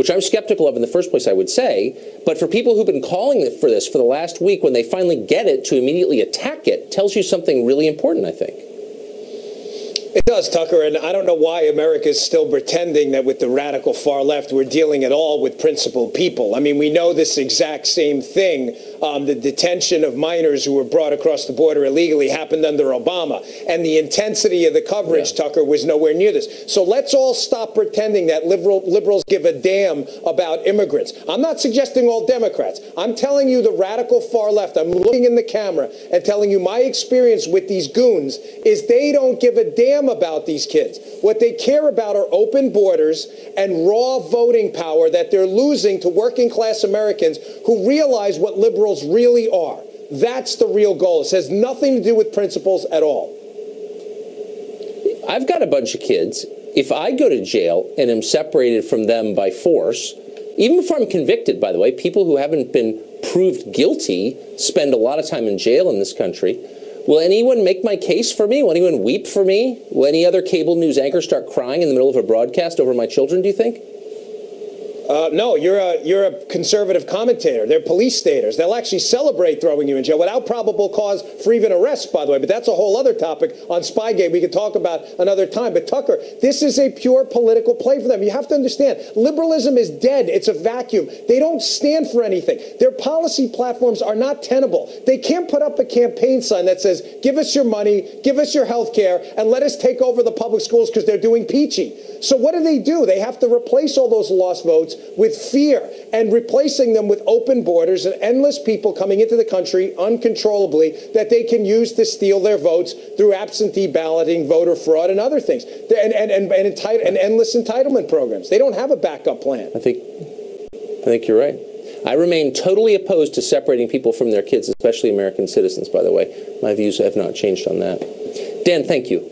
which I'm skeptical of in the first place, I would say. But for people who've been calling for this for the last week, when they finally get it, to immediately attack it, tells you something really important, I think. It does, Tucker, and I don't know why America is still pretending that with the radical far left we're dealing at all with principled people. I mean, we know this exact same thing. The detention of minors who were brought across the border illegally happened under Obama, and the intensity of the coverage, Tucker, was nowhere near this. So let's all stop pretending that liberals give a damn about immigrants. I'm not suggesting all Democrats. I'm telling you the radical far left. I'm looking in the camera and telling you my experience with these goons is they don't give a damn about these kids. What they care about are open borders and raw voting power that they're losing to working class Americans who realize what liberals really are. That's the real goal. It has nothing to do with principles at all. I've got a bunch of kids. If I go to jail and am separated from them by force, even if I'm convicted, by the way, people who haven't been proved guilty spend a lot of time in jail in this country. Will anyone make my case for me? Will anyone weep for me? Will any other cable news anchor start crying in the middle of a broadcast over my children, do you think? No, you're a conservative commentator. They're police staters. They'll actually celebrate throwing you in jail without probable cause for even arrest, by the way. But that's a whole other topic on Spygate we could talk about another time. But Tucker, this is a pure political play for them. You have to understand, liberalism is dead. It's a vacuum. They don't stand for anything. Their policy platforms are not tenable. They can't put up a campaign sign that says, give us your money, give us your health care, and let us take over the public schools because they're doing peachy. So what do? They have to replace all those lost votes with fear and replacing them with open borders and endless people coming into the country uncontrollably that they can use to steal their votes through absentee balloting, voter fraud, and other things, and endless entitlement programs. They don't have a backup plan. I think you're right. I remain totally opposed to separating people from their kids, especially American citizens, by the way. My views have not changed on that. Dan, thank you.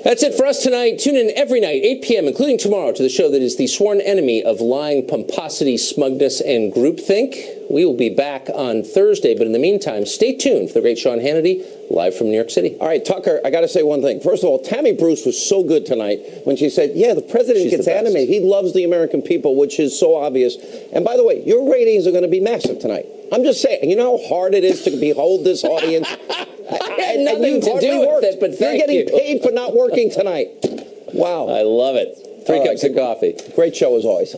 That's it for us tonight. Tune in every night, 8 p.m., including tomorrow, to the show that is the sworn enemy of lying, pomposity, smugness, and groupthink. We will be back on Thursday, but in the meantime, stay tuned for the great Sean Hannity, live from New York City. All right, Tucker, I got to say one thing. First of all, Tammy Bruce was so good tonight when she said, yeah, the president gets animated. He loves the American people, which is so obvious. And by the way, your ratings are going to be massive tonight. I'm just saying, you know how hard it is to behold this audience? I had nothing to do with it, but you're getting paid for not working tonight. Wow. I love it. Three cups of coffee. Great show as always.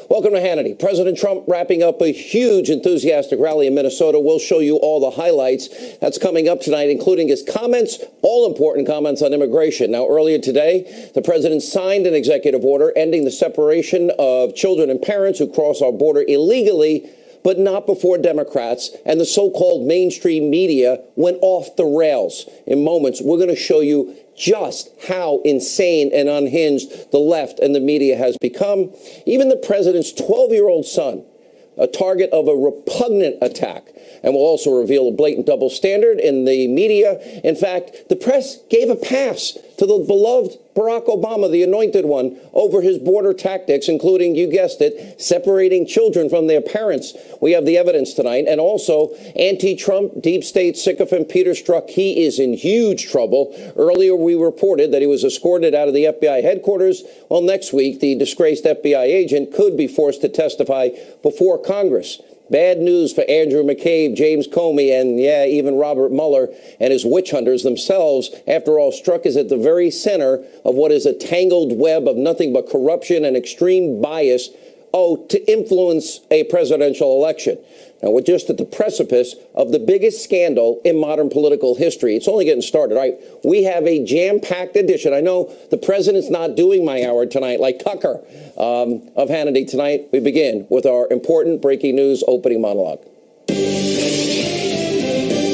Welcome to Hannity. President Trump wrapping up a huge enthusiastic rally in Minnesota. We'll show you all the highlights. That's coming up tonight, including his comments, all important comments on immigration. Now, earlier today, the president signed an executive order ending the separation of children and parents who cross our border illegally, but not before Democrats and the so-called mainstream media went off the rails. In moments, we're going to show you just how insane and unhinged the left and the media has become. Even the president's 12-year-old son, a target of a repugnant attack. And we'll also reveal a blatant double standard in the media. In fact, the press gave a pass to the beloved Barack Obama, the anointed one, over his border tactics, including, you guessed it, separating children from their parents. We have the evidence tonight. And also, anti-Trump, deep state sycophant Peter Strzok, he is in huge trouble. Earlier, we reported that he was escorted out of the FBI headquarters. Well, next week, the disgraced FBI agent could be forced to testify before Congress. Bad news for Andrew McCabe, James Comey, and, yeah, even Robert Mueller and his witch hunters themselves. After all, Strzok is at the very center of what is a tangled web of nothing but corruption and extreme bias, to influence a presidential election. Now, we're just at the precipice of the biggest scandal in modern political history. It's only getting started, right? We have a jam-packed edition. I know the president's not doing my hour tonight like Tucker of Hannity tonight. We begin with our important breaking news opening monologue.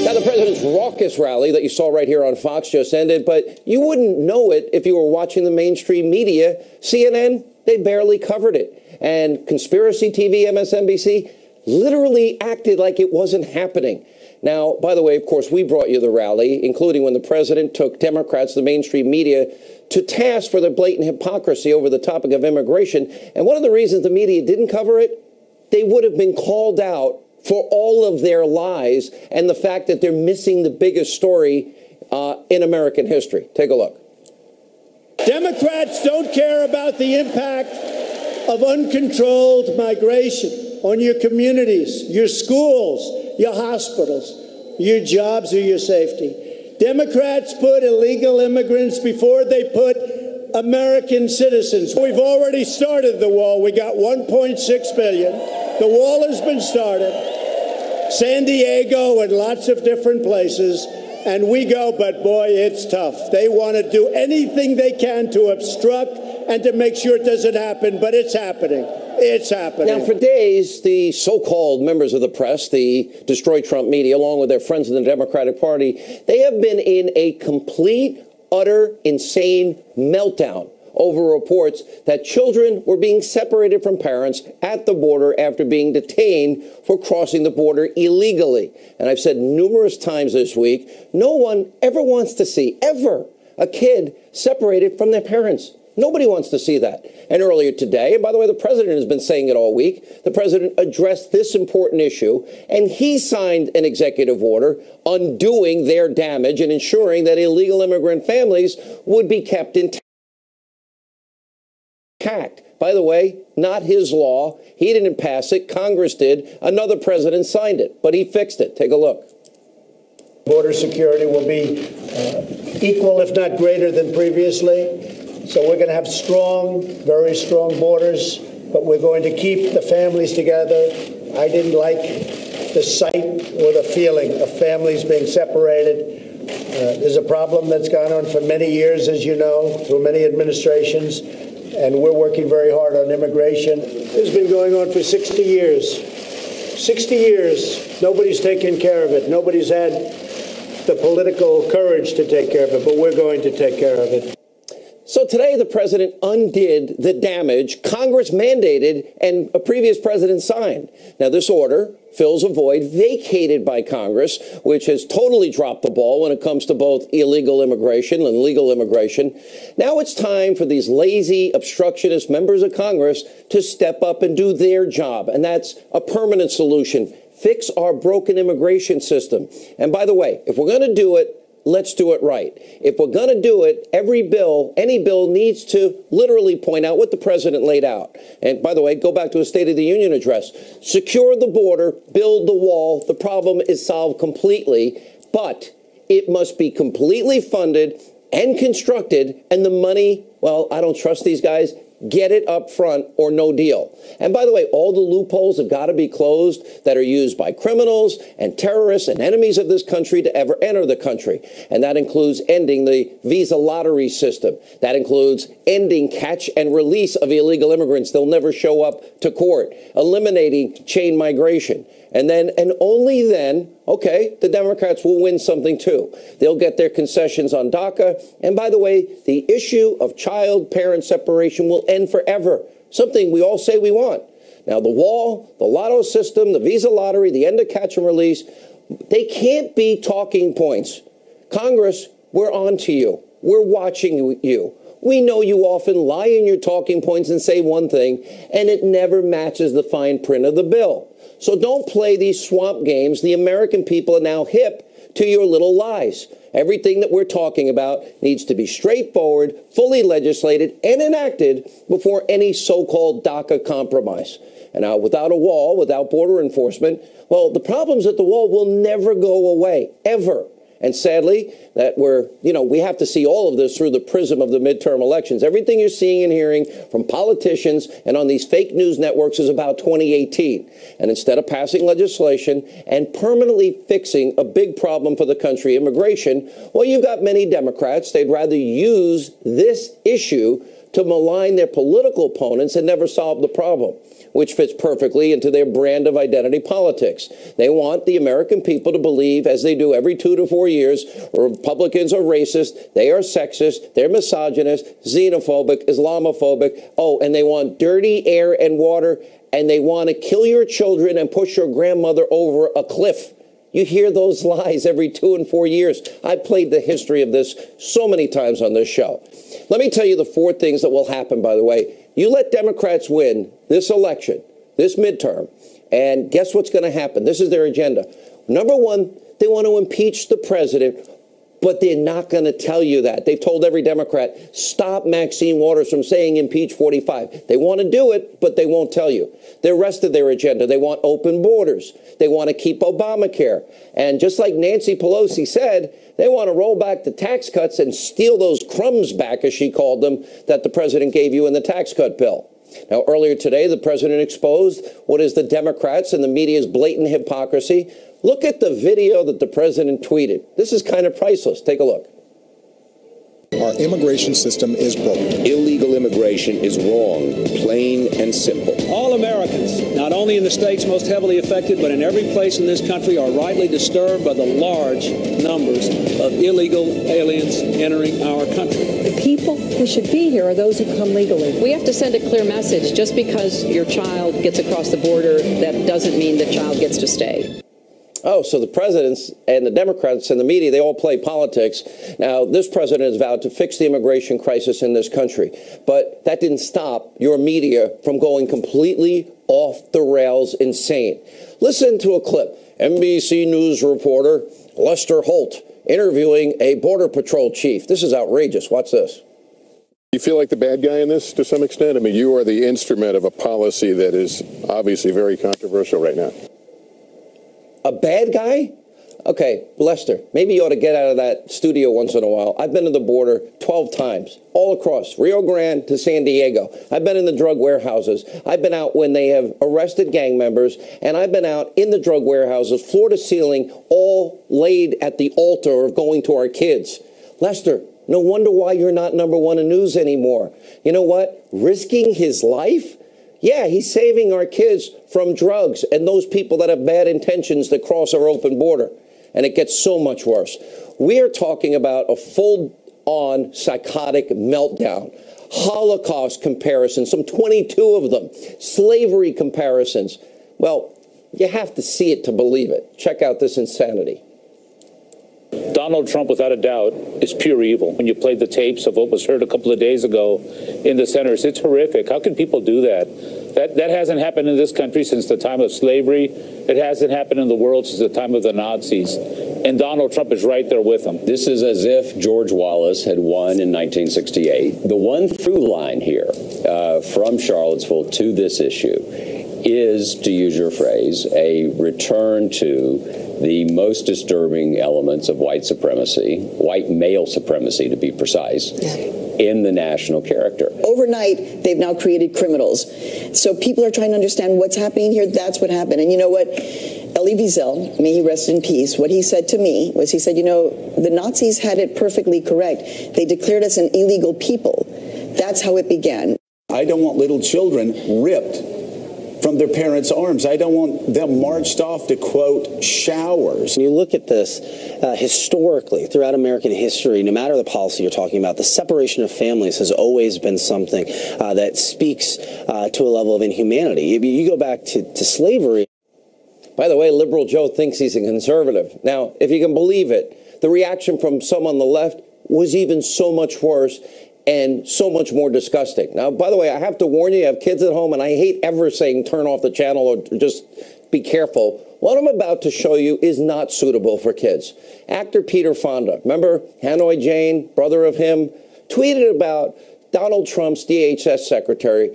Now, the president's raucous rally that you saw right here on Fox just ended, but you wouldn't know it if you were watching the mainstream media. CNN, they barely covered it. And conspiracy TV, MSNBC, literally acted like it wasn't happening. Now, by the way, of course, we brought you the rally, including when the president took Democrats, the mainstream media, to task for their blatant hypocrisy over the topic of immigration. And one of the reasons the media didn't cover it, they would have been called out for all of their lies and the fact that they're missing the biggest story in American history. Take a look. Democrats don't care about the impact of uncontrolled migration on your communities, your schools, your hospitals, your jobs, or your safety. Democrats put illegal immigrants before they put American citizens. We've already started the wall. We got $1.6 billion. The wall has been started. San Diego and lots of different places. And we go, but boy, it's tough. They want to do anything they can to obstruct and to make sure it doesn't happen, but it's happening. It's happening. Now, for days, the so-called members of the press, the Destroy Trump media, along with their friends in the Democratic Party, they have been in a complete, utter, insane meltdown over reports that children were being separated from parents at the border after being detained for crossing the border illegally. And I've said numerous times this week, no one ever wants to see, ever, a kid separated from their parents. Nobody wants to see that. And earlier today, and by the way, the president has been saying it all week, the president addressed this important issue, and he signed an executive order undoing their damage and ensuring that illegal immigrant families would be kept intact. By the way, not his law. He didn't pass it. Congress did. Another president signed it, but he fixed it. Take a look. Border security will be equal, if not greater than previously. So we're going to have strong, very strong borders, but we're going to keep the families together. I didn't like the sight or the feeling of families being separated. There's a problem that's gone on for many years, as you know, through many administrations, and we're working very hard on immigration. This has been going on for 60 years. 60 years, nobody's taken care of it. Nobody's had the political courage to take care of it, but we're going to take care of it. So today, the president undid the damage Congress mandated and a previous president signed. Now, this order fills a void vacated by Congress, which has totally dropped the ball when it comes to both illegal immigration and legal immigration. Now it's time for these lazy, obstructionist members of Congress to step up and do their job. And that's a permanent solution. Fix our broken immigration system. And by the way, if we're going to do it, let's do it right. If we're going to do it, every bill, any bill needs to literally point out what the president laid out. And by the way, go back to a State of the Union address. Secure the border, build the wall. The problem is solved completely, but it must be completely funded and constructed. And the money, well, I don't trust these guys. Get it up front or no deal. And by the way, all the loopholes have got to be closed that are used by criminals and terrorists and enemies of this country to ever enter the country. And that includes ending the visa lottery system. That includes ending catch and release of illegal immigrants. They'll never show up to court. Eliminating chain migration. And then, and only then, okay, the Democrats will win something too. They'll get their concessions on DACA. And by the way, the issue of child-parent separation will end forever, something we all say we want. Now, the wall, the lotto system, the visa lottery, the end of catch and release, they can't be talking points. Congress, we're on to you. We're watching you. We know you often lie in your talking points and say one thing, and it never matches the fine print of the bill. So don't play these swamp games. The American people are now hip to your little lies. Everything that we're talking about needs to be straightforward, fully legislated, and enacted before any so-called DACA compromise. And now, without a wall, without border enforcement, well, the problems at the wall will never go away, ever. And sadly, that we have to see all of this through the prism of the midterm elections. Everything you're seeing and hearing from politicians and on these fake news networks is about 2018. And instead of passing legislation and permanently fixing a big problem for the country, immigration, well, you've got many Democrats. They'd rather use this issue to malign their political opponents and never solve the problem, which fits perfectly into their brand of identity politics. They want the American people to believe, as they do every 2 to 4 years, Republicans are racist, they are sexist, they're misogynist, xenophobic, Islamophobic, and they want dirty air and water, and they want to kill your children and push your grandmother over a cliff. You hear those lies every 2 and 4 years. I've played the history of this so many times on this show. Let me tell you the 4 things that will happen, by the way. You let Democrats win this election, this midterm, and guess what's going to happen? This is their agenda. Number 1, they want to impeach the president But they're not going to tell you that. They've told every Democrat, stop Maxine Waters from saying impeach 45. They want to do it, but they won't tell you. The rest of their agenda, they want open borders. They want to keep Obamacare. And just like Nancy Pelosi said, they want to roll back the tax cuts and steal those crumbs back, as she called them, that the president gave you in the tax cut bill. Now, earlier today, the president exposed what is the Democrats and the media's blatant hypocrisy. Look at the video that the president tweeted. This is kind of priceless. Take a look. Our immigration system is broken. Illegal immigration is wrong, plain and simple. All Americans, not only in the states most heavily affected, but in every place in this country, are rightly disturbed by the large numbers of illegal aliens entering our country. The people who should be here are those who come legally. We have to send a clear message. Just because your child gets across the border, that doesn't mean the child gets to stay. Oh, so the presidents and the Democrats and the media, they all play politics. Now, this president has vowed to fix the immigration crisis in this country. But that didn't stop your media from going completely off the rails insane. Listen to a clip. NBC News reporter Lester Holt interviewing a Border Patrol chief. This is outrageous. Watch this. You feel like the bad guy in this to some extent? I mean, you are the instrument of a policy that is obviously very controversial right now. A bad guy? Okay, Lester, maybe you ought to get out of that studio once in a while. I've been to the border 12 times, all across, Rio Grande to San Diego. I've been in the drug warehouses. I've been out when they have arrested gang members, and I've been out in the drug warehouses, floor to ceiling, all laid at the altar of going to our kids. Lester, no wonder why you're not #1 in news anymore. You know what? Risking his life? Yeah, he's saving our kids from drugs and those people that have bad intentions that cross our open border. And it gets so much worse. We are talking about a full-on psychotic meltdown. Holocaust comparisons, some 22 of them. Slavery comparisons. Well, you have to see it to believe it. Check out this insanity. Donald Trump, without a doubt, is pure evil. When you played the tapes of what was heard a couple of days ago in the centers, it's horrific. How can people do that? That hasn't happened in this country since the time of slavery. It hasn't happened in the world since the time of the Nazis. And Donald Trump is right there with them. This is as if George Wallace had won in 1968. The one through line here from Charlottesville to this issue is, to use your phrase, a return to the most disturbing elements of white supremacy, white male supremacy to be precise, in the national character. Overnight, they've now created criminals. So people are trying to understand what's happening here. That's what happened. And you know what? Elie Wiesel, may he rest in peace, what he said to me was, he said, you know, the Nazis had it perfectly correct. They declared us an illegal people. That's how it began. I don't want little children ripped from their parents' arms. I don't want them marched off to, quote, showers. When you look at this historically throughout American history, no matter the policy you're talking about, the separation of families has always been something that speaks to a level of inhumanity. If you go back to slavery. By the way, Liberal Joe thinks he's a conservative. Now, if you can believe it, the reaction from some on the left was even so much worse and so much more disgusting. Now, by the way, I have to warn you, I have kids at home, and I hate ever saying turn off the channel or just be careful. What I'm about to show you is not suitable for kids. Actor Peter Fonda, remember Hanoi Jane, brother of him, tweeted about Donald Trump's DHS secretary,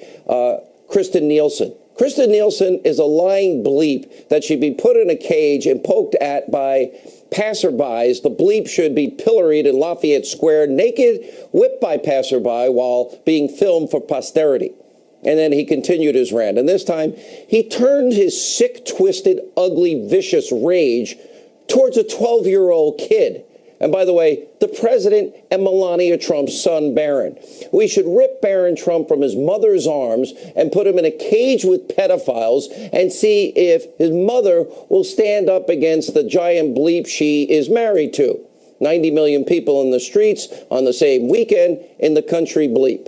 Kristen Nielsen. Kristen Nielsen is a lying bleep that should be put in a cage and poked at by passerbys. The bleep should be pilloried in Lafayette Square, naked, whipped by passerby while being filmed for posterity. And then he continued his rant. And this time, he turned his sick, twisted, ugly, vicious rage towards a 12-year-old kid. And by the way, the president and Melania Trump's son, Barron. We should rip Barron Trump from his mother's arms and put him in a cage with pedophiles and see if his mother will stand up against the giant bleep she is married to. 90 million people in the streets on the same weekend in the country bleep.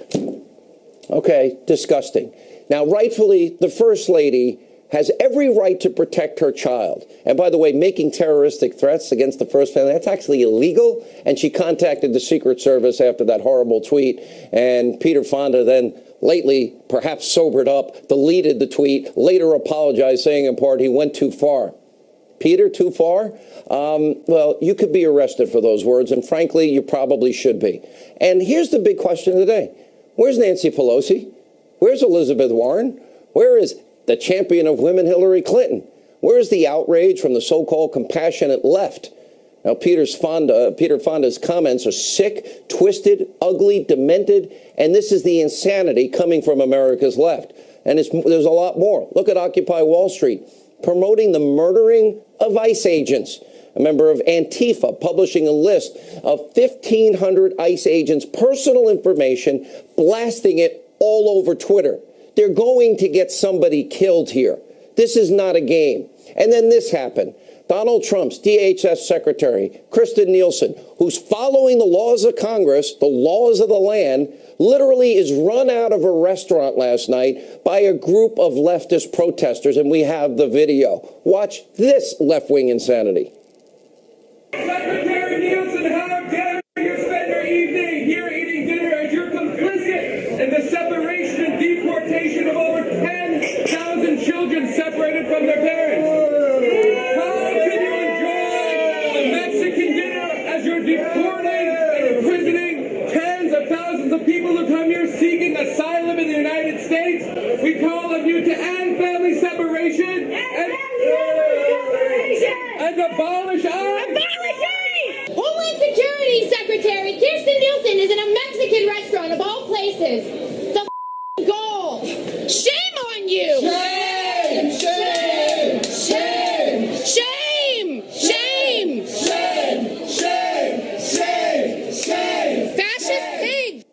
Okay, disgusting. Now, rightfully, the First Lady has every right to protect her child. And by the way, making terroristic threats against the First Family, that's actually illegal. And she contacted the Secret Service after that horrible tweet. And Peter Fonda then lately, perhaps sobered up, deleted the tweet, later apologized, saying in part he went too far. Peter, too far? Well, you could be arrested for those words, and frankly, you probably should be. And here's the big question of the day. Where's Nancy Pelosi? Where's Elizabeth Warren? Where is the champion of women, Hillary Clinton? Where's the outrage from the so-called compassionate left? Now, Peter Fonda's comments are sick, twisted, ugly, demented, and this is the insanity coming from America's left. And there's a lot more. Look at Occupy Wall Street, promoting the murdering of ICE agents. A member of Antifa publishing a list of 1,500 ICE agents' personal information, blasting it all over Twitter. They're going to get somebody killed here. This is not a game. And then this happened. Donald Trump's DHS Secretary, Kristen Nielsen, who's following the laws of Congress, the laws of the land, literally is run out of a restaurant last night by a group of leftist protesters, and we have the video. Watch this left-wing insanity. Secretary Nielsen, how dare you spend your evening here eating dinner as you're complicit in the separation and deportation of over 10,000 children separated from their parents? You're deporting and imprisoning tens of thousands of people who come here seeking asylum in the United States. We call on you to end family separation and abolish ICE. Homeland Security Secretary Kirsten Nielsen is in a Mexican restaurant of all places. The goal. Shame on you. Shame! Shame! Shame! Shame! Shame! Shame! Fascist pig!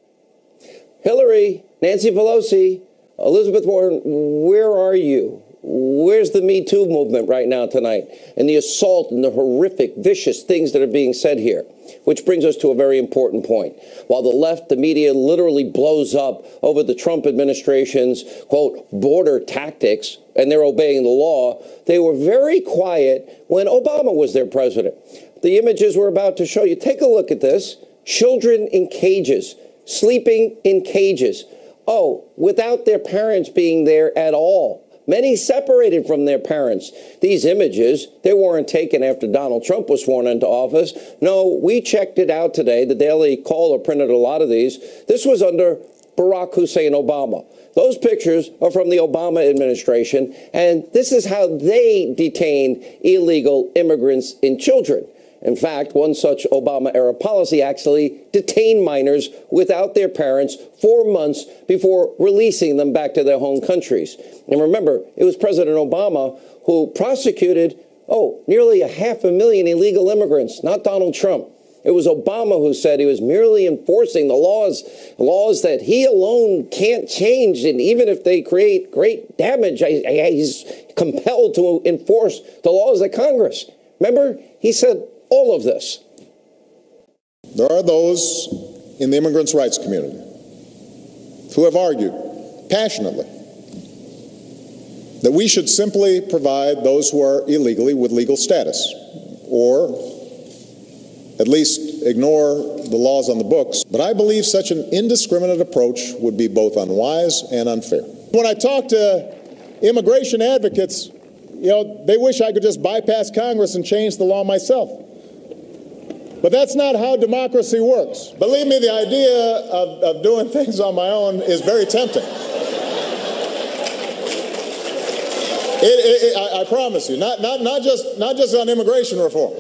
Hillary, Nancy Pelosi, Elizabeth Warren, where are you? Where's the Me Too movement right now tonight? And the assault and the horrific, vicious things that are being said here. Which brings us to a very important point. While the left, the media literally blows up over the Trump administration's, quote, border tactics, and they're obeying the law, they were very quiet when Obama was their president. The images we're about to show you, take a look at this. Children in cages, sleeping in cages. Oh, without their parents being there at all. Many separated from their parents. These images, they weren't taken after Donald Trump was sworn into office. No, we checked it out today. The Daily Caller printed a lot of these. This was under Barack Hussein Obama. Those pictures are from the Obama administration, and this is how they detained illegal immigrants and children. In fact, one such Obama-era policy actually detained minors without their parents 4 months before releasing them back to their home countries. And remember, it was President Obama who prosecuted, nearly 500,000 illegal immigrants, not Donald Trump. It was Obama who said he was merely enforcing the laws that he alone can't change. And even if they create great damage, he's compelled to enforce the laws of Congress. Remember, he said all of this. There are those in the immigrants' rights community who have argued passionately that we should simply provide those who are illegally with legal status, or at least ignore the laws on the books. But I believe such an indiscriminate approach would be both unwise and unfair. When I talk to immigration advocates, they wish I could just bypass Congress and change the law myself. But that's not how democracy works. Believe me, the idea of doing things on my own is very tempting. I promise you, not just on immigration reform.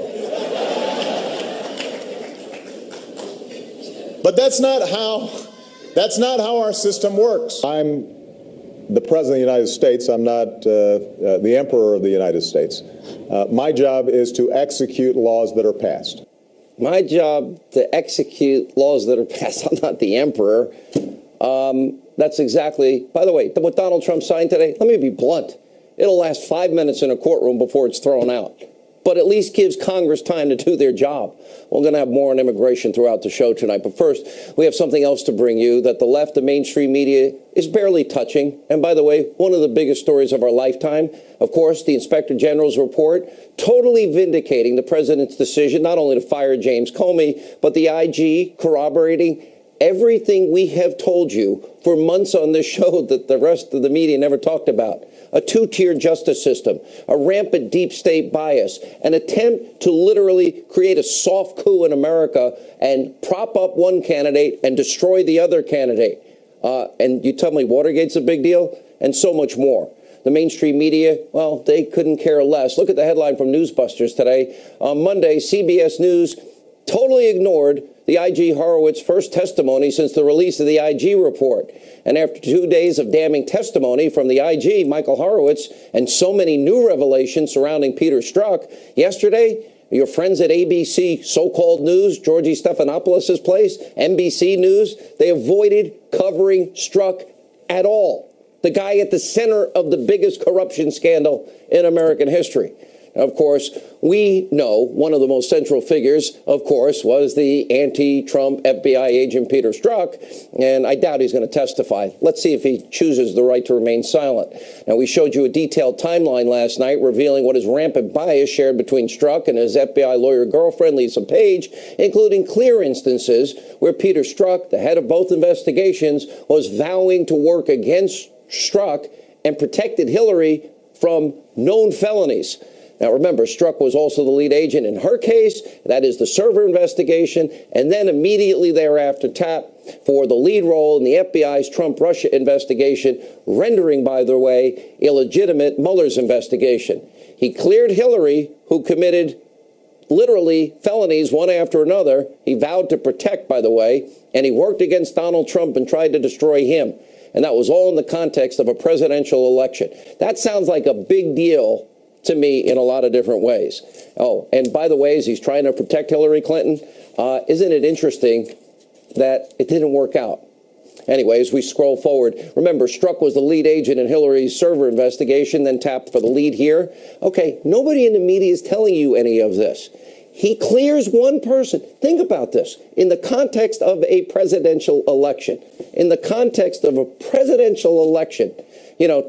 But that's not how our system works. I'm the President of the United States. I'm not the Emperor of the United States. My job is to execute laws that are passed. My job to execute laws that are passed. I'm not the emperor. That's exactly, by the way, what Donald Trump signed today, let me be blunt. It'll last 5 minutes in a courtroom before it's thrown out. But at least gives Congress time to do their job. We're going to have more on immigration throughout the show tonight. But first, we have something else to bring you that the left, the mainstream media, is barely touching. And by the way, one of the biggest stories of our lifetime, of course, the Inspector General's report, totally vindicating the president's decision not only to fire James Comey, but the IG corroborating everything we have told you for months on this show that the rest of the media never talked about. A two-tier justice system, a rampant deep state bias, an attempt to literally create a soft coup in America and prop up one candidate and destroy the other candidate. And you tell me Watergate's a big deal? And so much more. The mainstream media, well, they couldn't care less. Look at the headline from Newsbusters today. On Monday, CBS News totally ignored the IG Horowitz first testimony since the release of the IG report. And after 2 days of damning testimony from the IG, Michael Horowitz, and so many new revelations surrounding Peter Strzok, yesterday, your friends at ABC so-called news, Georgie Stephanopoulos' place, NBC News, they avoided covering Strzok at all. The guy at the center of the biggest corruption scandal in American history. Of course, we know one of the most central figures, of course, was the anti-Trump FBI agent Peter Strzok, and I doubt he's going to testify. Let's see if he chooses the right to remain silent. Now, we showed you a detailed timeline last night revealing what is rampant bias shared between Strzok and his FBI lawyer girlfriend, Lisa Page, including clear instances where Peter Strzok, the head of both investigations, was vowing to work against Strzok and protected Hillary from known felonies. Now, remember, Strzok was also the lead agent in her case. That is the server investigation. And then immediately thereafter tapped for the lead role in the FBI's Trump-Russia investigation, rendering, by the way, illegitimate Mueller's investigation. He cleared Hillary, who committed literally felonies one after another. He vowed to protect, by the way, and he worked against Donald Trump and tried to destroy him. And that was all in the context of a presidential election. That sounds like a big deal to me in a lot of different ways. Oh, and by the way, as he's trying to protect Hillary Clinton, isn't it interesting that it didn't work out? Anyway, as we scroll forward, remember, Strzok was the lead agent in Hillary's server investigation, then tapped for the lead here. Okay, nobody in the media is telling you any of this. He clears one person. Think about this. In the context of a presidential election,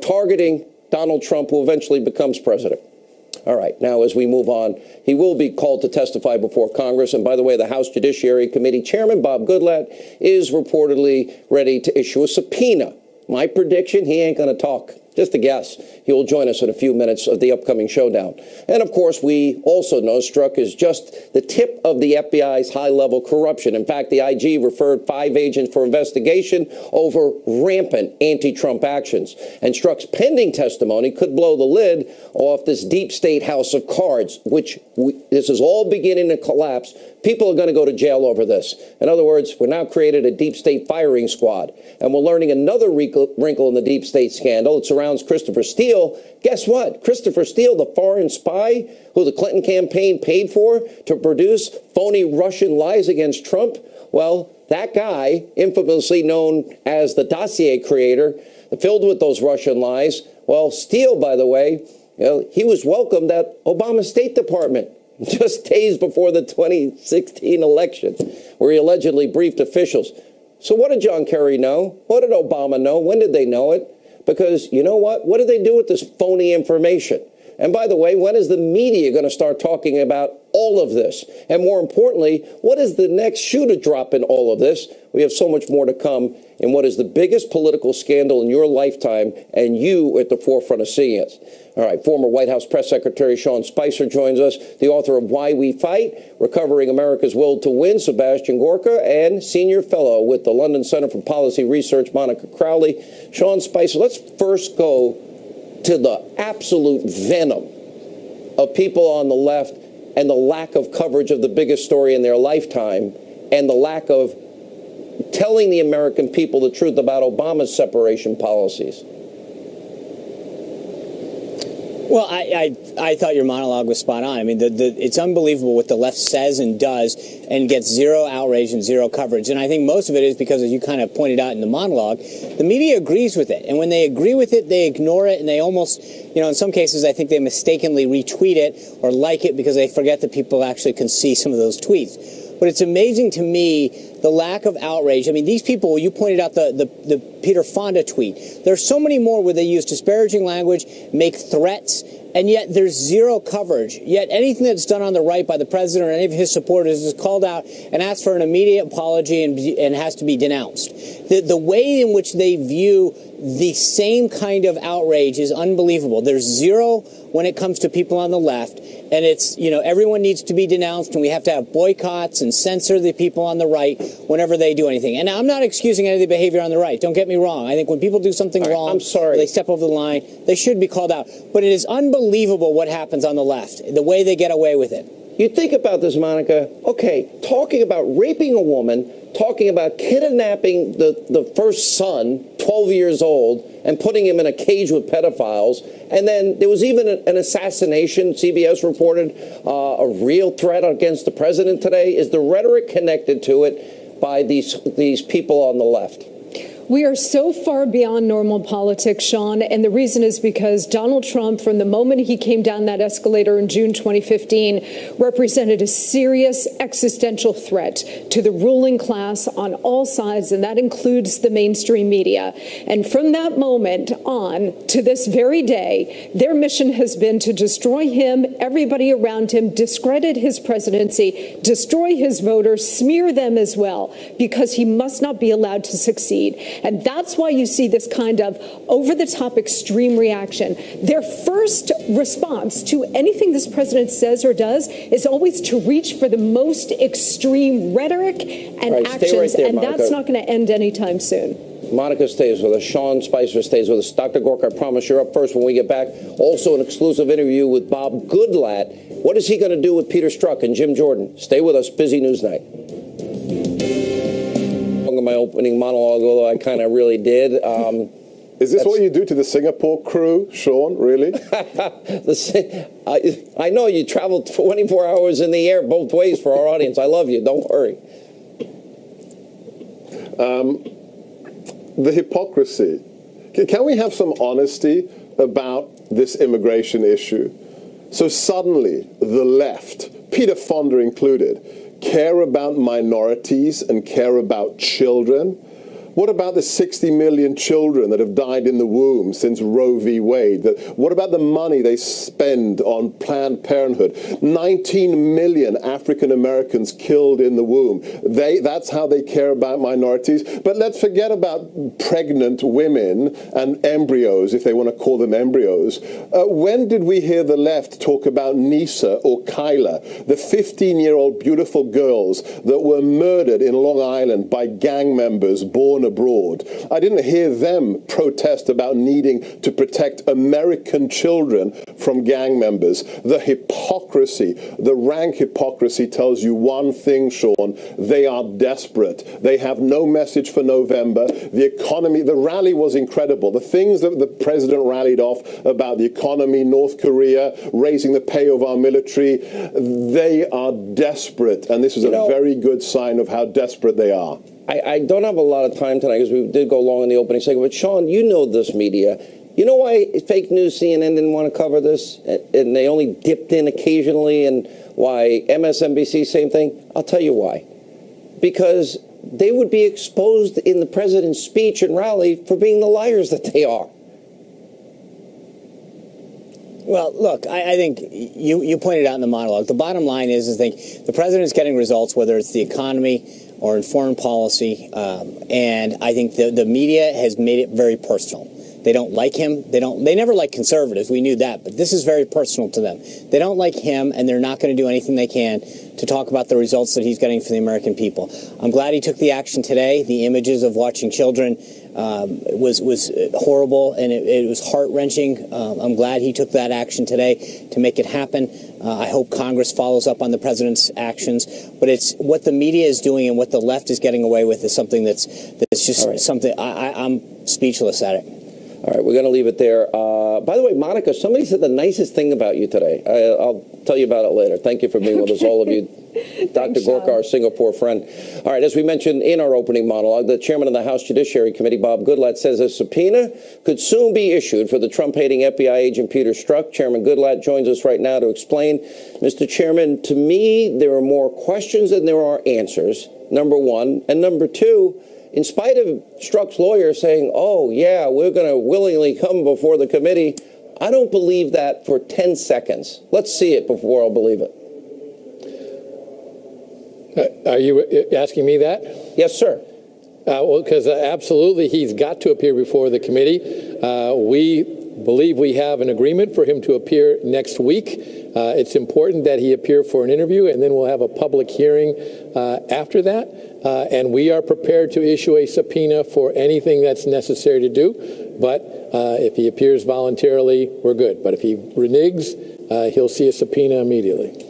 targeting Donald Trump, who eventually becomes president. All right, now as we move on, he will be called to testify before Congress. And by the way, the House Judiciary Committee Chairman Bob Goodlatte is reportedly ready to issue a subpoena. My prediction, he ain't going to talk. Just a guess. He will join us in a few minutes of the upcoming showdown. And of course, we also know Strzok is just the tip of the FBI's high-level corruption. In fact, the IG referred 5 agents for investigation over rampant anti-Trump actions. And Strzok's pending testimony could blow the lid off this deep state house of cards, this is all beginning to collapse. People are going to go to jail over this. In other words, we're now created a deep state firing squad. And we're learning another wrinkle in the deep state scandal. It surrounds Christopher Steele. Guess what? Christopher Steele, the foreign spy who the Clinton campaign paid for to produce phony Russian lies against Trump. Well, that guy, infamously known as the dossier creator, filled with those Russian lies. Well, Steele, by the way, he was welcomed at Obama's State Department just days before the 2016 election, where he allegedly briefed officials. So what did John Kerry know? What did Obama know? When did they know it? Because you know what? What did they do with this phony information? And by the way, when is the media going to start talking about all of this? And more importantly, what is the next shoe to drop in all of this? We have so much more to come in what is the biggest political scandal in your lifetime, and you at the forefront of seeing it. All right, former White House Press Secretary Sean Spicer joins us, the author of Why We Fight, Recovering America's Will to Win, Sebastian Gorka, and senior fellow with the London Center for Policy Research, Monica Crowley. Sean Spicer, let's first go to the absolute venom of people on the left and the lack of coverage of the biggest story in their lifetime and the lack of telling the American people the truth about Obama's separation policies. Well, I thought your monologue was spot on. I mean, it's unbelievable what the left says and does and gets zero outrage and zero coverage. And I think most of it is because, as you kind of pointed out in the monologue, the media agrees with it. And when they agree with it, they ignore it. And they almost, in some cases, I think they mistakenly retweet it or like it because they forget that people actually can see some of those tweets. But it's amazing to me the lack of outrage. I mean, these people, you pointed out the Peter Fonda tweet. There's so many more where they use disparaging language, make threats, and yet there's zero coverage. Yet anything that's done on the right by the president or any of his supporters is called out and asked for an immediate apology and has to be denounced. The way in which they view the same kind of outrage is unbelievable. There's zero when it comes to people on the left. And it's, everyone needs to be denounced, and we have to have boycotts and censor the people on the right whenever they do anything. And I'm not excusing any of the behavior on the right. Don't get me wrong. I think when people do something wrong, I'm sorry, they step over the line, they should be called out. But it is unbelievable what happens on the left, the way they get away with it. You think about this, Monica. Okay, talking about raping a woman, talking about kidnapping the first son, 12 years old, and putting him in a cage with pedophiles. And then there was even an assassination, CBS reported, a real threat against the president today. Is the rhetoric connected to it by these people on the left? We are so far beyond normal politics, Sean, and the reason is because Donald Trump, from the moment he came down that escalator in June 2015, represented a serious existential threat to the ruling class on all sides, and that includes the mainstream media. And from that moment on to this very day, their mission has been to destroy him, everybody around him, discredit his presidency, destroy his voters, smear them as well, because he must not be allowed to succeed. And that's why you see this kind of over-the-top extreme reaction. Their first response to anything this president says or does is always to reach for the most extreme rhetoric and actions, and that's not going to end anytime soon. Monica stays with us. Sean Spicer stays with us. Dr. Gorka, I promise you're up first when we get back. Also an exclusive interview with Bob Goodlatte. What is he going to do with Peter Strzok and Jim Jordan? Stay with us. Busy News Night. My opening monologue, although I kind of really did. Is this what you do to the Singapore crew, Sean? Really? I know you traveled 24 hours in the air both ways for our audience. I love you. Don't worry. The hypocrisy. Can we have some honesty about this immigration issue? So suddenly, the left, Peter Fonda included, care about minorities and care about children? What about the 60 million children that have died in the womb since Roe v. Wade? What about the money they spend on Planned Parenthood? 19 million African Americans killed in the womb. That's how they care about minorities. But let's forget about pregnant women and embryos, if they want to call them embryos. When did we hear the left talk about Nisa or Kyla, the 15-year-old beautiful girls that were murdered in Long Island by gang members born abroad? I didn't hear them protest about needing to protect American children from gang members. The hypocrisy, the rank hypocrisy tells you one thing, Sean. They are desperate. They have no message for November. The economy, the rally was incredible. The things that the president rallied off about the economy, North Korea, raising the pay of our military, they are desperate. And this is a very good sign of how desperate they are. I don't have a lot of time tonight because we did go long in the opening segment. But, Sean, you know this media. You know why fake news CNN didn't want to cover this? And they only dipped in occasionally, and why MSNBC, same thing? I'll tell you why. Because they would be exposed in the president's speech and rally for being the liars that they are. Well, look, I think you pointed out in the monologue. The bottom line is the president's getting results, whether it's the economy or in foreign policy, and I think the media has made it very personal. They don't like him. They never like conservatives. We knew that, but this is very personal to them. They don't like him, and they're not going to do anything they can to talk about the results that he's getting for the American people. I'm glad he took the action today. The images of watching children was horrible, and it was heart-wrenching. I'm glad he took that action today to make it happen. I hope Congress follows up on the president's actions. But it's what the media is doing and what the left is getting away with is something that's just something I'm speechless at it. All right, we're going to leave it there. By the way, Monica, somebody said the nicest thing about you today. I'll tell you about it later. Thank you for being with us, all of you. Dr. Gorka, our Singapore friend. All right, as we mentioned in our opening monologue, the chairman of the House Judiciary Committee, Bob Goodlatte, says a subpoena could soon be issued for the Trump-hating FBI agent Peter Strzok. Chairman Goodlatte joins us right now to explain. Mr. Chairman, to me, there are more questions than there are answers, number one. And number two, in spite of Strzok's lawyer saying, oh, yeah, we're going to willingly come before the committee, I don't believe that for 10 seconds. Let's see it before I'll believe it. Are you asking me that? Yes, sir. Well, because absolutely he's got to appear before the committee. We believe we have an agreement for him to appear next week. It's important that he appear for an interview, and then we'll have a public hearing after that. And we are prepared to issue a subpoena for anything that's necessary to do. But if he appears voluntarily, we're good. But if he reneges, he'll see a subpoena immediately.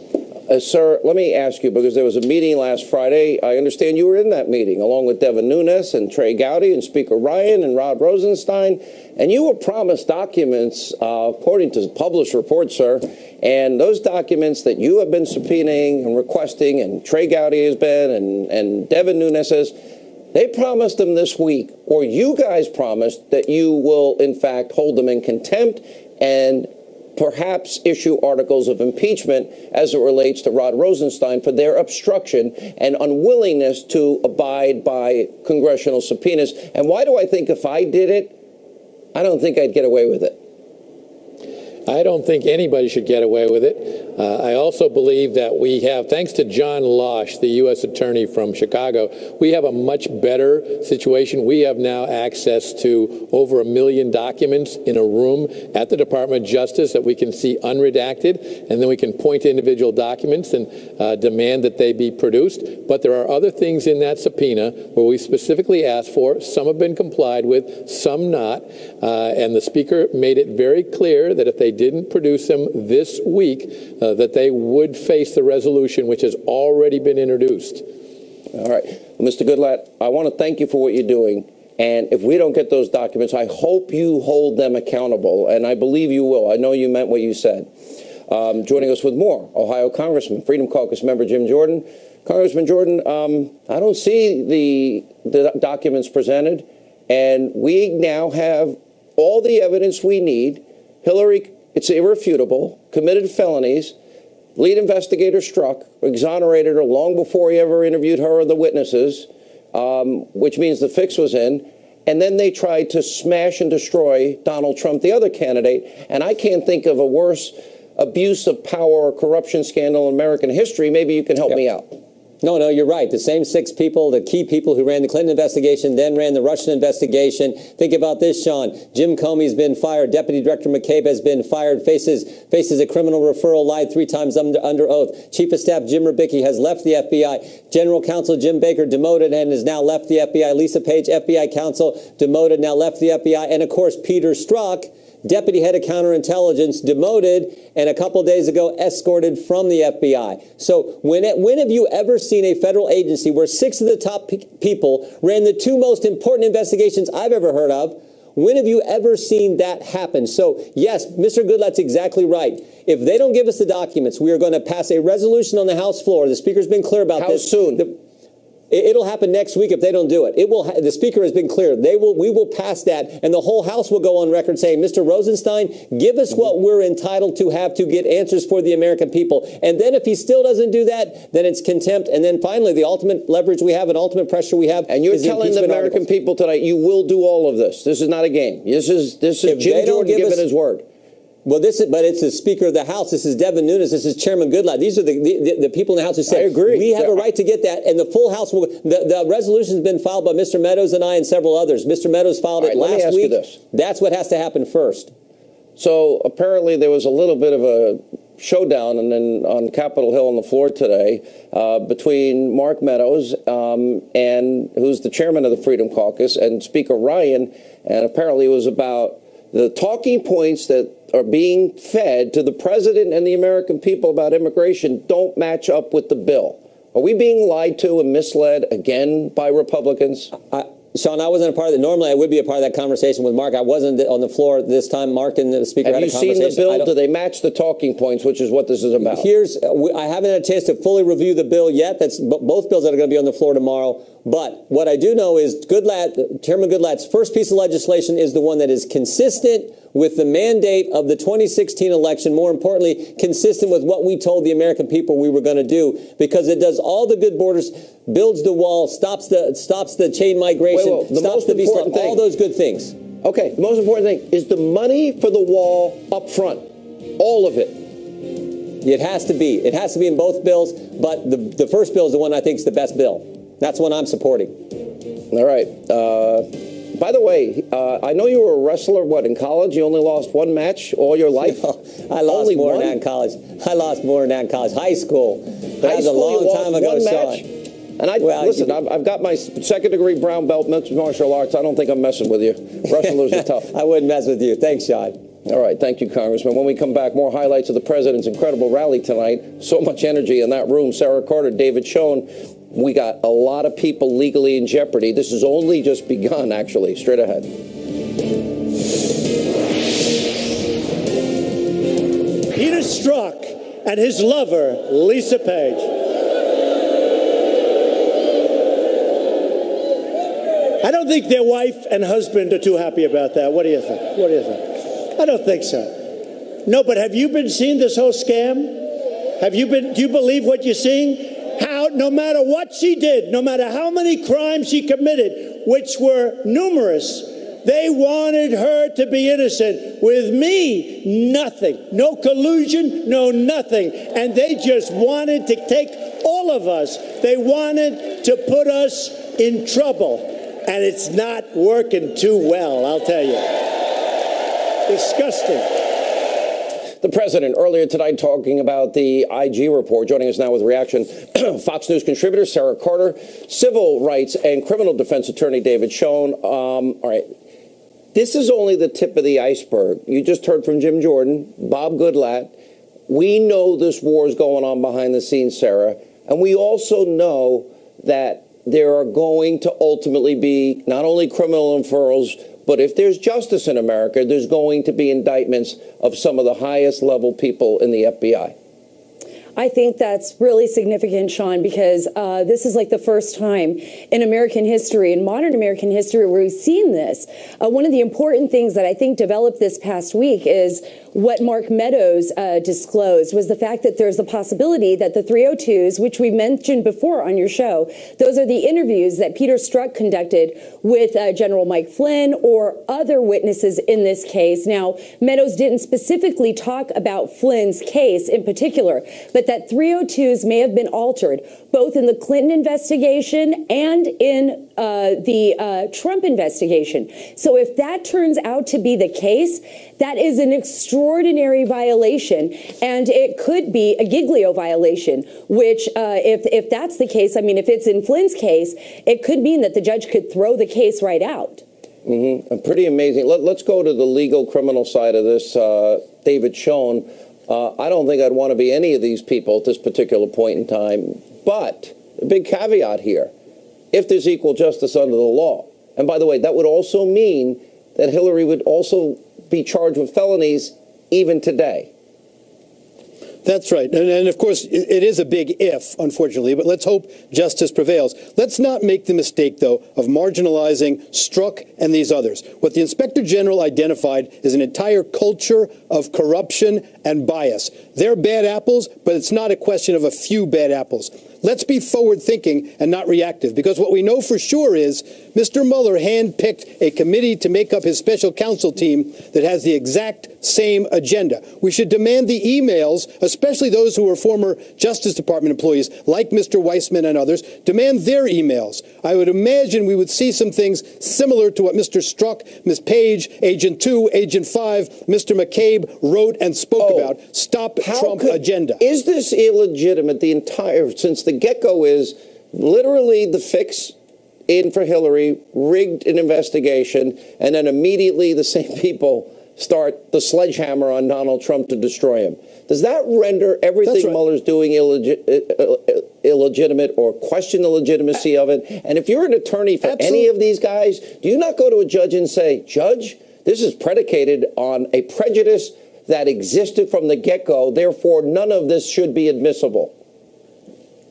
Sir, let me ask you, because there was a meeting last Friday. I understand you were in that meeting, along with Devin Nunes and Trey Gowdy and Speaker Ryan and Rod Rosenstein. And you were promised documents, according to published reports, sir. And those documents that you have been subpoenaing and requesting, and Trey Gowdy has been, and Devin Nunes has, they promised them this week, or you guys promised that you will, in fact, hold them in contempt and perhaps issue articles of impeachment as it relates to Rod Rosenstein for their obstruction and unwillingness to abide by congressional subpoenas. And why do I think if I did it, I don't think I'd get away with it? I don't think anybody should get away with it. I also believe that we have, thanks to John Losh, the U.S. Attorney from Chicago, we have a much better situation. We have now access to over 1 million documents in a room at the Department of Justice that we can see unredacted, and then we can point to individual documents and demand that they be produced. But there are other things in that subpoena where we specifically asked for. Some have been complied with, some not. And the Speaker made it very clear that if they didn't produce them this week, that they would face the resolution which has already been introduced. All right. Well, Mr. Goodlatte, I want to thank you for what you're doing. And if we don't get those documents, I hope you hold them accountable. And I believe you will. I know you meant what you said. Joining us with more, Ohio Congressman, Freedom Caucus member Jim Jordan. Congressman Jordan, I don't see the documents presented. And we now have all the evidence we need. Hillary, it's irrefutable, committed felonies. Lead investigator Strzok exonerated her long before he ever interviewed her or the witnesses, which means the fix was in. And then they tried to smash and destroy Donald Trump, the other candidate. And I can't think of a worse abuse of power or corruption scandal in American history. Maybe you can help me out. No, you're right. The same 6 people, the key people who ran the Clinton investigation, then ran the Russian investigation. Think about this, Sean. Jim Comey's been fired. Deputy Director McCabe has been fired, faces a criminal referral, lied 3 times under oath. Chief of Staff Jim Rubicki has left the FBI. General Counsel Jim Baker demoted and has now left the FBI. Lisa Page, FBI counsel, demoted, now left the FBI. And, of course, Peter Strzok, Deputy Head of Counterintelligence, demoted, and a couple days ago escorted from the FBI. So when have you ever seen a federal agency where 6 of the top people ran the 2 most important investigations I've ever heard of? When have you ever seen that happen? So, yes, Mr. Goodlatte's exactly right. If they don't give us the documents, we are going to pass a resolution on the House floor. The Speaker's been clear about this. How soon? It'll happen next week if they don't do it. The Speaker has been clear. We will pass that, and the whole House will go on record saying, Mr. Rosenstein, give us what we're entitled to have to get answers for the American people. And then if he still doesn't do that, then it's contempt. And then finally, the ultimate leverage we have and ultimate pressure we have. And you're telling the American people tonight, you will do all of this. This is not a game. This is Jim Jordan giving his word. Well, but it's the Speaker of the House. This is Devin Nunes. This is Chairman Goodlatte. These are the people in the House who say, I agree. We have a right to get that. And the full House will. The resolution has been filed by Mr. Meadows and I and several others. Mr. Meadows filed it last week. That's what has to happen first. So apparently there was a little bit of a showdown on Capitol Hill on the floor today between Mark Meadows, and who's the chairman of the Freedom Caucus, and Speaker Ryan. And apparently it was about the talking points that are being fed to the president and the American people about immigration don't match up with the bill. Are we being lied to and misled again by Republicans? Sean, I wasn't a part of it. Normally, I would be a part of that conversation with Mark. I wasn't on the floor this time. Mark and the Speaker had a conversation. Have you seen the bill? Do they match the talking points, which is what this is about? I haven't had a chance to fully review the bill yet. That's both bills that are going to be on the floor tomorrow. But what I do know is Chairman Goodlatte's first piece of legislation is the one that is consistent with the mandate of the 2016 election. More importantly, consistent with what we told the American people we were going to do, because it does all the good borders, builds the wall, stops the chain migration, stops the visa, all those good things. Okay, the most important thing is the money for the wall up front, all of it. It has to be. It has to be in both bills, but the first bill is the one I think is the best bill. That's one I'm supporting. All right. By the way, I know you were a wrestler, in college? You only lost one match all your life? I lost more than that in college. I lost more than that in college. High school. That was a long time ago, Sean. And listen, I've got my second-degree brown belt, mixed martial arts. I don't think I'm messing with you. Wrestlers are tough. I wouldn't mess with you. Thanks, Sean. All right. Thank you, Congressman. When we come back, more highlights of the president's incredible rally tonight. So much energy in that room. Sarah Carter, David Schoen. We got a lot of people legally in jeopardy. This has only just begun, actually. Straight ahead. Peter Strzok and his lover, Lisa Page. I don't think their wife and husband are too happy about that. What do you think? What do you think? I don't think so. No, but have you been seeing this whole scam? Do you believe what you're seeing? How, no matter what she did, no matter how many crimes she committed, which were numerous, they wanted her to be innocent. With me, nothing. No collusion, no nothing. And they just wanted to take all of us. They wanted to put us in trouble. And it's not working too well, I'll tell you. Disgusting. The president earlier tonight talking about the IG report. Joining us now with reaction, Fox News contributor Sarah Carter, civil rights and criminal defense attorney David Schoen. All right, this is only the tip of the iceberg. You just heard from Jim Jordan, Bob Goodlatte. We know this war is going on behind the scenes, Sarah, and we also know that there are going to ultimately be not only criminal referrals, but if there's justice in America, there's going to be indictments of some of the highest level people in the FBI. I think that's really significant, Sean, because this is like the first time in American history, in modern American history, where we've seen this. One of the important things that I think developed this past week is what Mark Meadows disclosed was the fact that there's a possibility that the 302s, which we mentioned before on your show, those are the interviews that Peter Strzok conducted with General Mike Flynn or other witnesses in this case. Now, Meadows didn't specifically talk about Flynn's case in particular, but that 302s may have been altered, both in the Clinton investigation and in the Trump investigation. So if that turns out to be the case, that is an extraordinary violation, and it could be a Giglio violation, which if that's the case, I mean, if it's in Flynn's case, it could mean that the judge could throw the case right out. Pretty amazing. Let's go to the legal criminal side of this. David Schoen, I don't think I'd want to be any of these people at this particular point in time, but a big caveat here, if there's equal justice under the law. And by the way, that would also mean that Hillary would also be charged with felonies even today. That's right. And of course, it is a big if, unfortunately, but let's hope justice prevails. Let's not make the mistake, though, of marginalizing Strzok and these others. What the Inspector General identified is an entire culture of corruption and bias. They're bad apples, but it's not a question of a few bad apples. Let's be forward-thinking and not reactive, because what we know for sure is Mr. Mueller handpicked a committee to make up his special counsel team that has the exact same agenda. We should demand the emails, especially those who were former Justice Department employees, like Mr. Weissman and others, demand their emails. I would imagine we would see some things similar to what Mr. Strzok, Ms. Page, Agent 2, Agent 5, Mr. McCabe wrote and spoke about. Stop Trump agenda. Is this illegitimate, the entire, since the get-go is literally the fix in for Hillary, rigged an investigation, and then immediately the same people start the sledgehammer on Donald Trump to destroy him. Does that render everything Mueller's doing illegitimate or question the legitimacy of it? And if you're an attorney for any of these guys, do you not go to a judge and say, Judge, this is predicated on a prejudice that existed from the get-go, therefore none of this should be admissible?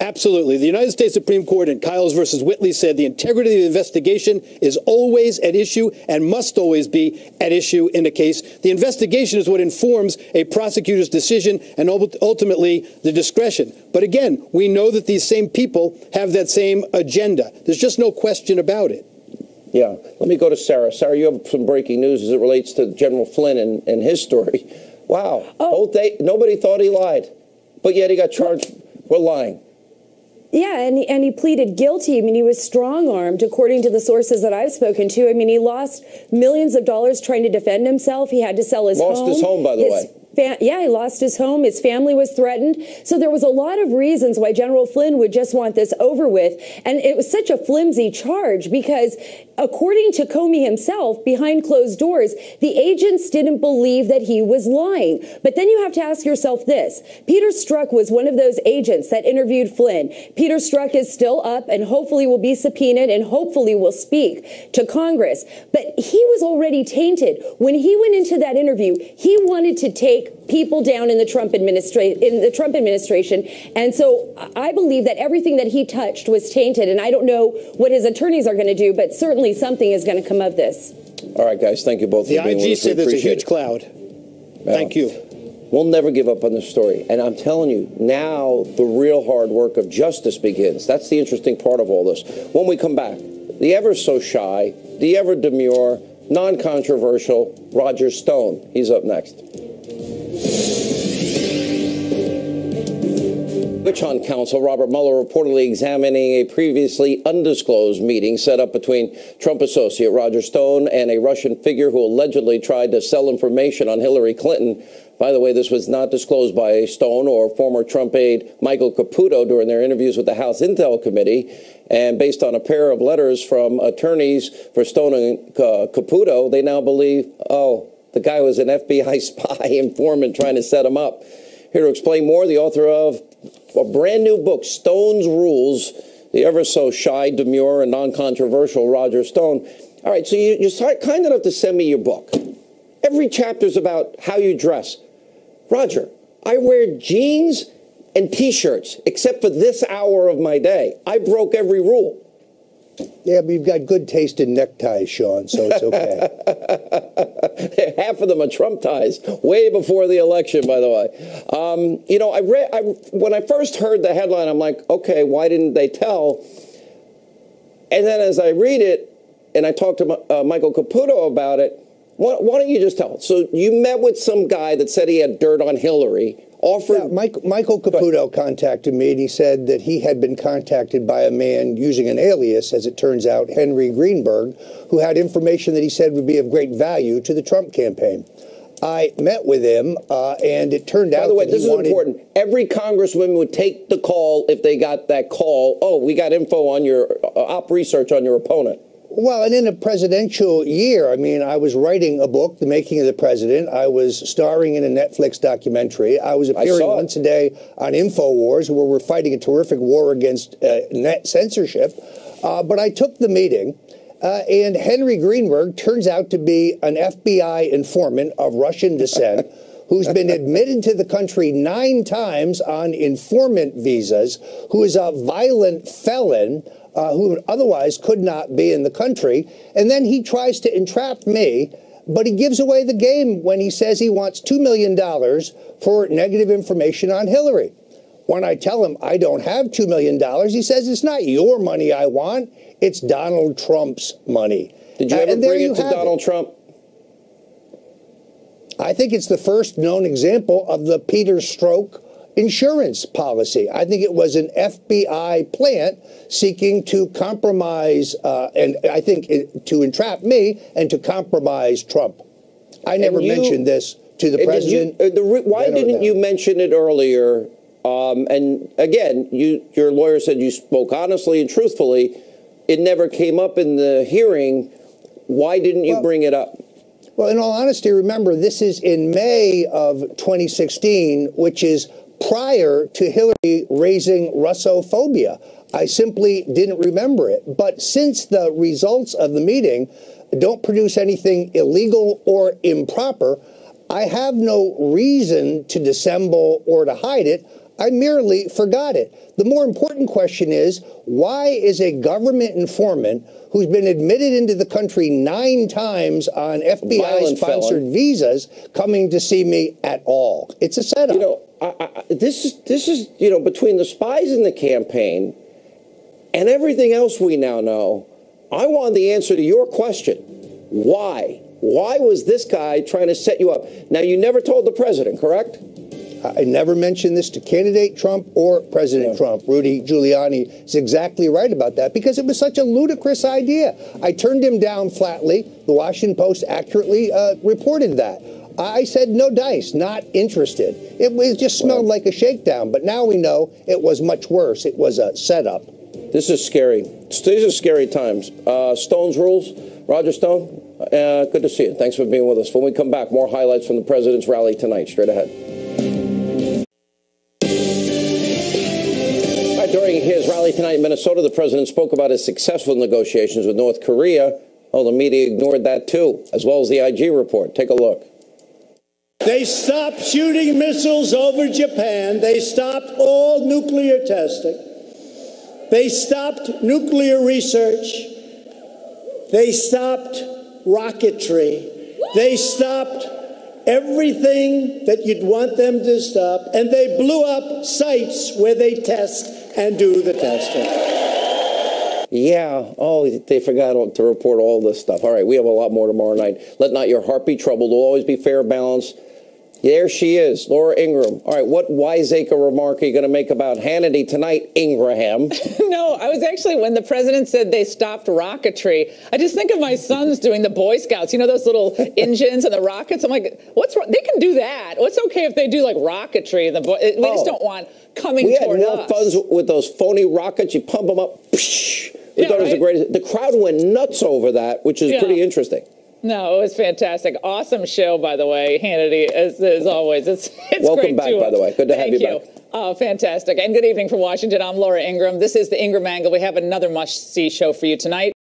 Absolutely. The United States Supreme Court in Kyles versus Whitley said the integrity of the investigation is always at issue and must always be at issue in a case. The investigation is what informs a prosecutor's decision and ultimately the discretion. But again, we know that these same people have that same agenda. There's just no question about it. Yeah. Let me go to Sarah. Sarah, you have some breaking news as it relates to General Flynn and his story. Wow. Oh. Nobody thought he lied, but yet he got charged with lying. Yeah, and he pleaded guilty. I mean, he was strong-armed, according to the sources that I've spoken to. I mean, he lost millions of dollars trying to defend himself. He had to sell his home. Lost his home, by the way. Yeah, he lost his home. His family was threatened. So there was a lot of reasons why General Flynn would just want this over with. And it was such a flimsy charge because, according to Comey himself, behind closed doors, the agents didn't believe that he was lying. But then you have to ask yourself this. Peter Strzok was one of those agents that interviewed Flynn. Peter Strzok is still up and hopefully will be subpoenaed and hopefully will speak to Congress. But he was already tainted. When he went into that interview, he wanted to take people down in the Trump administration. And so I believe that everything that he touched was tainted. And I don't know what his attorneys are going to do, but certainly something is going to come of this. All right, guys. Thank you both for being with us. The IG said there's a huge cloud. Thank you. We'll never give up on this story. And I'm telling you, now the real hard work of justice begins. That's the interesting part of all this. When we come back, the ever so shy, the ever demure, non-controversial Roger Stone. He's up next. Witch hunt counsel Robert Mueller reportedly examining a previously undisclosed meeting set up between Trump associate Roger Stone and a Russian figure who allegedly tried to sell information on Hillary Clinton. By the way, this was not disclosed by Stone or former Trump aide Michael Caputo during their interviews with the House Intel Committee. And based on a pair of letters from attorneys for Stone and Caputo, they now believe, the guy was an FBI spy informant trying to set him up. Here to explain more, the author of a brand new book, Stone's Rules, the ever so shy, demure, and non-controversial Roger Stone. All right, so you're kind enough to send me your book. Every chapter's about how you dress. Roger, I wear jeans and T-shirts, except for this hour of my day. I broke every rule. Yeah, but you've got good taste in neckties, Sean, so it's okay. Half of them are Trump ties, way before the election, by the way. When I first heard the headline, I'm like, okay, why didn't they tell? And then as I read it, and I talked to Michael Caputo about it, why don't you just tell? So you met with some guy that said he had dirt on Hillary. Michael Caputo contacted me, and he said that he had been contacted by a man using an alias, as it turns out, Henry Greenberg, who had information that he said would be of great value to the Trump campaign. I met with him, and it turned out. By the way, this is important. Every congresswoman would take the call if they got that call. Oh, we got info on your op research on your opponent. Well, and in a presidential year, I mean, I was writing a book, The Making of the President. I was starring in a Netflix documentary. I was appearing once a day on InfoWars, where we're fighting a terrific war against net censorship. But I took the meeting, and Henry Greenberg turns out to be an FBI informant of Russian descent who's been admitted to the country 9 times on informant visas, who is a violent felon, who otherwise could not be in the country. And then he tries to entrap me, but he gives away the game when he says he wants $2 million for negative information on Hillary. When I tell him I don't have $2 million, he says, it's not your money I want, it's Donald Trump's money. Did you ever bring it to Donald Trump? I think it's the first known example of the Peter Strzok insurance policy. I think it was an FBI plant seeking to compromise, and I think to entrap me and to compromise Trump. I never mentioned this to the president. Why didn't you mention it earlier? And again, your lawyer said you spoke honestly and truthfully. It never came up in the hearing. Why didn't you bring it up? Well, in all honesty, remember, this is in May of 2016, which is prior to Hillary raising Russophobia. I simply didn't remember it. But since the results of the meeting don't produce anything illegal or improper, I have no reason to dissemble or to hide it. I merely forgot it. The more important question is, why is a government informant who's been admitted into the country 9 times on FBI-sponsored visas coming to see me at all? It's a setup. You know, this is, you know, between the spies in the campaign and everything else we now know, I want the answer to your question. Why? Why was this guy trying to set you up? Now, you never told the president, correct? I never mentioned this to candidate Trump or President Trump. Rudy Giuliani is exactly right about that because it was such a ludicrous idea. I turned him down flatly. The Washington Post accurately reported that. I said no dice, not interested. It just smelled like a shakedown. But now we know it was much worse. It was a setup. This is scary. These are scary times. Stone's Rules, Roger Stone, good to see you. Thanks for being with us. When we come back, more highlights from the president's rally tonight. Straight ahead. During his rally tonight in Minnesota, the president spoke about his successful negotiations with North Korea. Oh, the media ignored that too, as well as the IG report. Take a look. They stopped shooting missiles over Japan. They stopped all nuclear testing. They stopped nuclear research. They stopped rocketry. They stopped everything that you'd want them to stop. And they blew up sites where they test and do the testing. Yeah. Oh, they forgot to report all this stuff. All right. We have a lot more tomorrow night. Let not your heart be troubled. Will always be fair, balance. There she is, Laura Ingraham. All right, what wiseacre remark are you going to make about Hannity tonight, Ingraham? No, I was actually, when the president said they stopped rocketry, I just think of my sons doing the Boy Scouts. You know those little engines and the rockets? I'm like, what's wrong? They can do that. What's okay if they do like rocketry? We just don't want coming toward us. We had more fun with those phony rockets. You pump them up. Psh, we thought it was the greatest. The crowd went nuts over that, which is pretty interesting. No, it was fantastic. Awesome show, by the way, Hannity, as always. It's Welcome back, by the way. Good to have you back. Oh, fantastic. And good evening from Washington. I'm Laura Ingraham. This is the Ingraham Angle. We have another must-see show for you tonight.